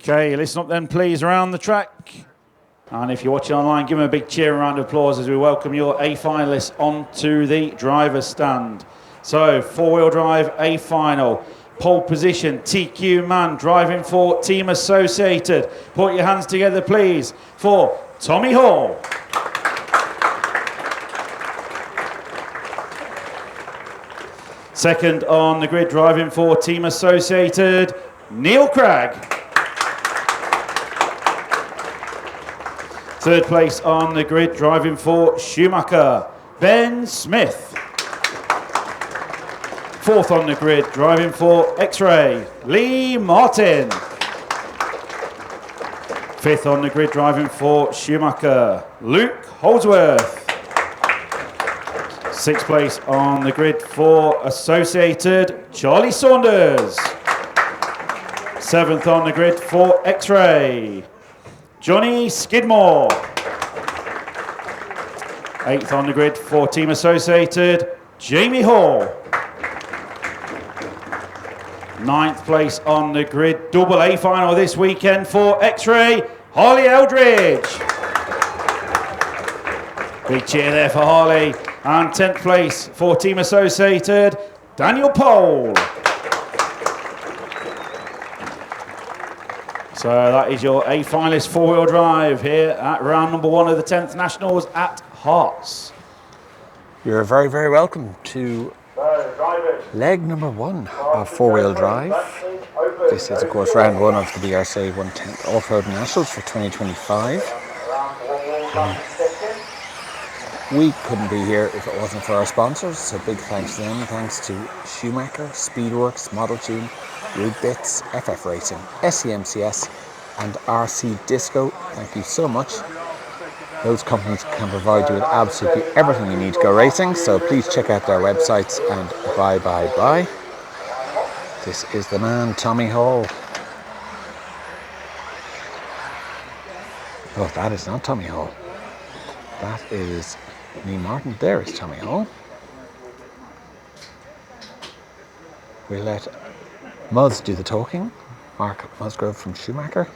Okay, listen up then please around the track. And if you're watching online, give them a big cheer and round of applause as we welcome your A finalists onto the driver's stand. So, four-wheel drive A final. Pole position, TQ Man, driving for Team Associated. Put your hands together please for Tommy Hall. Second on the grid, driving for Team Associated, Neil Cragg. Third place on the grid, driving for Schumacher, Ben Smith. Fourth on the grid, driving for X-Ray, Lee Martin. Fifth on the grid, driving for Schumacher, Luke Holdsworth. Sixth place on the grid for Associated, Charlie Saunders. Seventh on the grid for X-Ray, Johnny Skidmore. Eighth on the grid for Team Associated, Jamie Hall. Ninth place on the grid, double A final this weekend for X-Ray, Harley Eldridge. Big cheer there for Harley. And 10th place for Team Associated, Daniel Pole. So that is your A finalist four-wheel drive here at round number 1 of the 10th Nationals at Herts. You're very, very welcome to leg number 1 of four-wheel drive. This is, of course, round 1 of the BRCA 110th Offroad Nationals for 2025. We couldn't be here if it wasn't for our sponsors, so big thanks to them. Thanks to Schumacher, Speedworks, Model Tune, Root Bits, FF Racing, SEMCS and RC Disco. Thank you so much. Those companies can provide you with absolutely everything you need to go racing, so please check out their websites and bye. This is the man, Tommy Hall. Oh, that is not Tommy Hall. That is Lee Martin. There is Tommy Hall. We'll let Muzz do the talking. Mark Musgrove from Schumacher.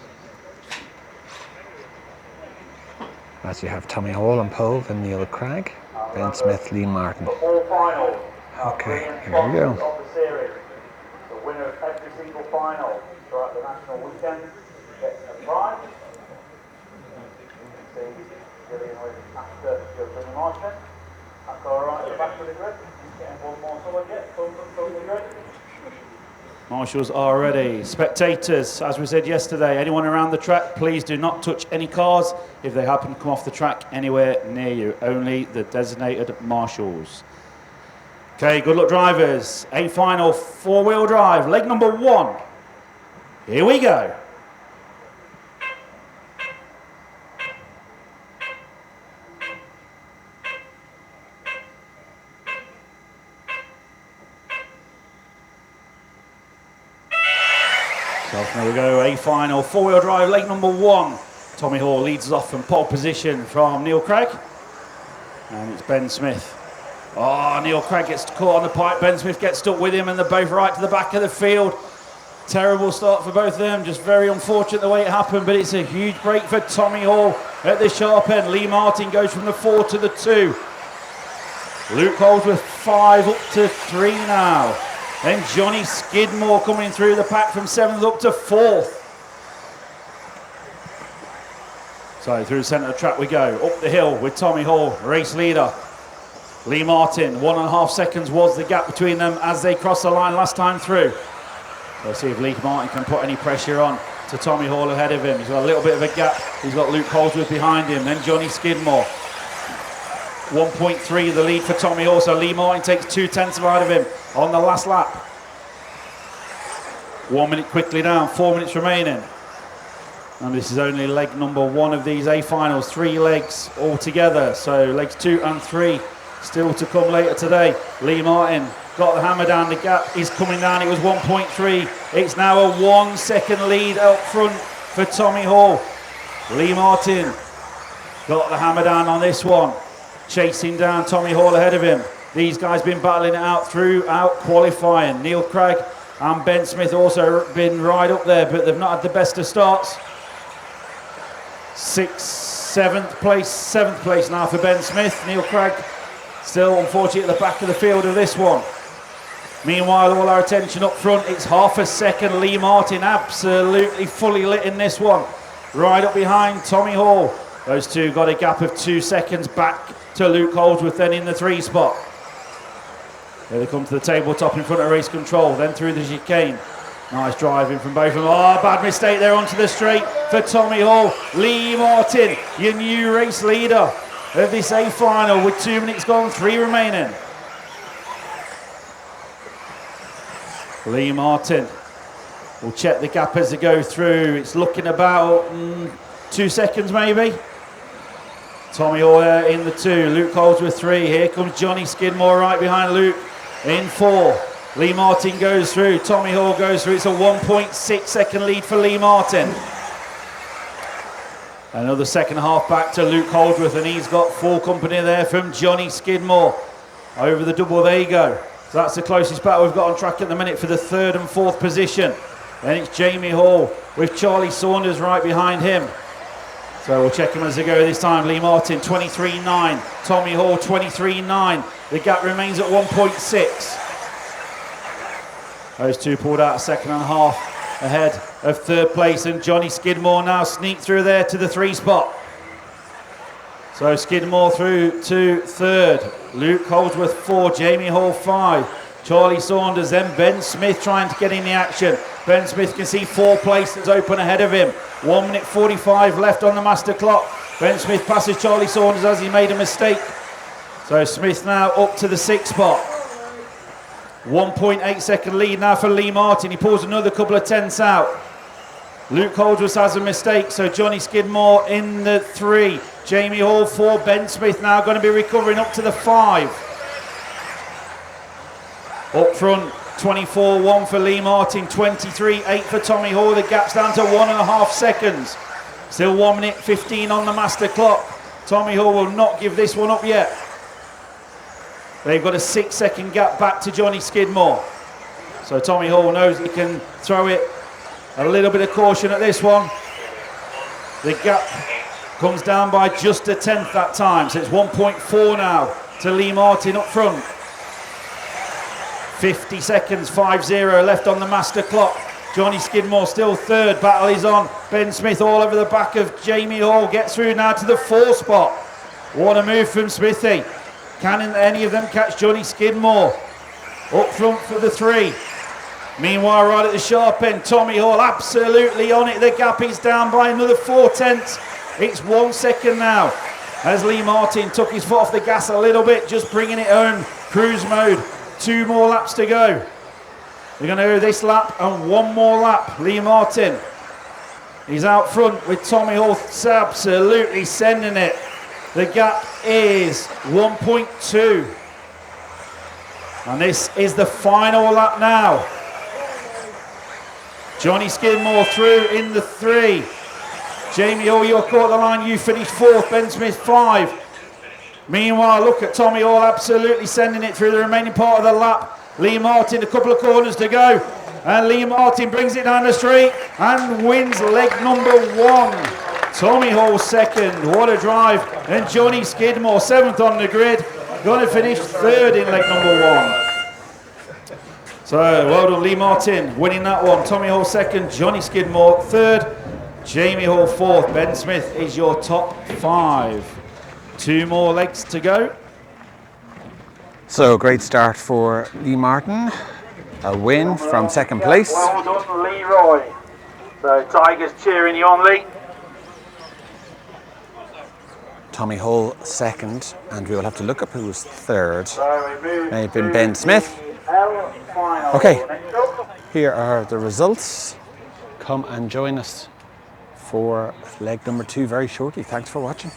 As you have Tommy Hall on pole, then Neil Cragg, Ben Smith, Lee Martin. Okay, here we go. The winner of every single final throughout the national weekend gets a prize. After your Jimmy Martin. That's alright at the back of the grid. Getting one more solid yet. Come the grid. Marshals are ready. Spectators, as we said yesterday, anyone around the track, please do not touch any cars if they happen to come off the track anywhere near you. Only the designated marshals. Okay, good luck drivers. A final four-wheel drive, leg number 1. Here we go. So there we go, A final four-wheel drive, leg number 1. Tommy Hall leads us off from pole position from Neil Cragg. And it's Ben Smith. Oh, Neil Cragg gets caught on the pipe. Ben Smith gets stuck with him and they're both right to the back of the field. Terrible start for both of them. Just very unfortunate the way it happened, but it's a huge break for Tommy Hall at the sharp end. Lee Martin goes from the 4 to the 2. Luke Holdsworth 5 up to 3 now. Then Johnny Skidmore coming through the pack from 7th up to 4th. So through the centre of the track we go. Up the hill with Tommy Hall, race leader. Lee Martin, 1.5 seconds was the gap between them as they crossed the line last time through. So see if Lee Martin can put any pressure on to Tommy Hall ahead of him. He's got a little bit of a gap. He's got Luke Holdsworth behind him. Then Johnny Skidmore. 1.3 the lead for Tommy Hall. So Lee Martin takes 2/10 out of him on the last lap. 1 minute quickly down, 4 minutes remaining. And this is only leg number 1 of these A finals. 3 legs altogether. So legs 2 and 3 still to come later today. Lee Martin got the hammer down. The gap is coming down. It was 1.3. It's now a 1 second lead out front for Tommy Hall. Lee Martin got the hammer down on this one. Chasing down Tommy Hall ahead of him. These guys been battling it out throughout qualifying. Neil Cragg and Ben Smith also been right up there, but they've not had the best of starts. 7th place now for Ben Smith. Neil Craig still unfortunately at the back of the field of this one. Meanwhile, all our attention up front, it's half a second. Lee Martin absolutely fully lit in this one. Right up behind Tommy Hall. Those two got a gap of 2 seconds back to Luke Holdsworth then in the 3 spot. Here they come to the tabletop in front of race control, then through the chicane. Nice driving from both of them. Oh, bad mistake there onto the straight for Tommy Hall. Lee Martin, your new race leader of this A final with 2 minutes gone, 3 remaining. Lee Martin will check the gap as they go through. It's looking about 2 seconds maybe. Tommy Hall in the 2, Luke Holdsworth 3. Here comes Johnny Skidmore right behind Luke in 4. Lee Martin goes through, Tommy Hall goes through. It's a 1.6 second lead for Lee Martin. Another second half back to Luke Holdsworth, and he's got full company there from Johnny Skidmore. Over the double they go. So that's the closest battle we've got on track at the minute for the 3rd and 4th position. Then it's Jamie Hall with Charlie Saunders right behind him. So we'll check him as they go this time. Lee Martin 23.9, Tommy Hall 23.9. The gap remains at 1.6. Those two pulled out a second and a half ahead of 3rd place, and Johnny Skidmore now sneaked through there to the 3 spot. So Skidmore through to 3rd, Luke Holdsworth 4, Jamie Hall 5, Charlie Saunders, then Ben Smith trying to get in the action. Ben Smith can see 4 places open ahead of him. 1 minute 45 left on the master clock. Ben Smith passes Charlie Saunders as he made a mistake. So Smith now up to the 6th spot. 1.8 second lead now for Lee Martin. He pulls another couple of tenths out. Luke Holdsworth has a mistake, so Johnny Skidmore in the 3. Jamie Hall 4. Ben Smith now going to be recovering up to the 5. Up front, 24.1 for Lee Martin, 23.8 for Tommy Hall. The gap's down to 1.5 seconds. Still 1 minute 15 on the master clock. Tommy Hall will not give this one up yet. They've got a 6 second gap back to Johnny Skidmore. So Tommy Hall knows he can throw it. A little bit of caution at this one. The gap comes down by just a tenth that time. So it's 1.4 now to Lee Martin up front. 50 seconds, 5-0 left on the master clock. Johnny Skidmore still 3rd. Battle is on. Ben Smith all over the back of Jamie Hall. Gets through now to the 4 spot. What a move from Smithy. Can any of them catch Johnny Skidmore? Up front for the 3. Meanwhile, right at the sharp end, Tommy Hall absolutely on it. The gap is down by another 4 tenths. It's 1 second now as Lee Martin took his foot off the gas a little bit, just bringing it home. Cruise mode. 2 more laps to go. We're going to do this lap and 1 more lap. Lee Martin, he's out front with Tommy Hall absolutely sending it. The gap is 1.2. And this is the final lap now. Johnny Skidmore through in the 3. Jamie Hall, you're caught the line. You finished 4th. Ben Smith 5. Meanwhile, look at Tommy Hall absolutely sending it through the remaining part of the lap. Lee Martin, a couple of corners to go. And Lee Martin brings it down the straight and wins leg number 1. Tommy Hall 2nd. What a drive. And Johnny Skidmore 7th on the grid. Going to finish 3rd in leg number 1. So, well done, Lee Martin winning that one. Tommy Hall 2nd, Johnny Skidmore 3rd, Jamie Hall 4th. Ben Smith is your top 5. 2 more legs to go. So, great start for Lee Martin. A win from 2nd place. Well done, Leroy. So, Tigers cheering you on, Lee. Tommy Hall 2nd, and we'll have to look up who was 3rd. May have been Ben Smith. Okay, here are the results. Come and join us for leg number 2 very shortly. Thanks for watching.